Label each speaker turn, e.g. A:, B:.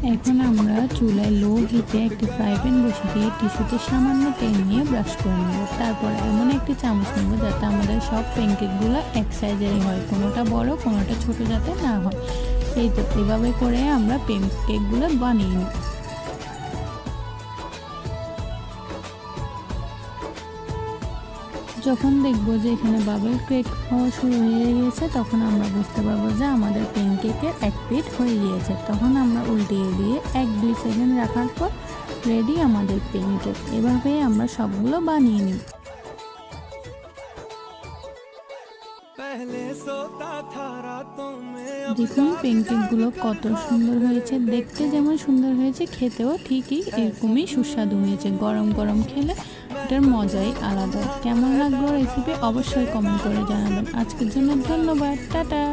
A: এখন আমরা চুলায় লো হিটে একটি ফ্রাই প্যান বসিয়ে দিয়ে টিস্যুতে সামান্য তেল নিয়ে ব্রাশ করে নেব। তারপর এমন একটি চামচ নেব যাতে আমাদের সব প্যানকেকগুলো এক সাইজেরই হয়, কোনোটা বড় কোনোটা ছোট যাতে না হয়। এই তো এভাবে করে আমরা প্যানকেকগুলো বানিয়ে নিই। যখন দেখবো যে এখানে বাবল কেক হওয়া শুরু হয়ে গিয়েছে তখন আমরা বুঝতে পারবো যে আমাদের প্যানকেকের এক পিঠ হয়ে গিয়েছে। তখন আমরা উল্টিয়ে দিয়ে 1-2 সেকেন্ড রাখার পর রেডি আমাদের প্যানকেক। এভাবেই আমরা সবগুলো বানিয়ে নিই। দেখুন প্যানকেকগুলো কত সুন্দর হয়েছে, দেখতে যেমন সুন্দর হয়েছে খেতেও ঠিকই এরকমই সুস্বাদু হয়েছে। গরম গরম খেলে এটার মজাই আলাদা। কেমন লাগলো রেসিপি অবশ্যই কমেন্ট করে জানাবেন। আজকের জন্য ধন্যবাদ, টাটা।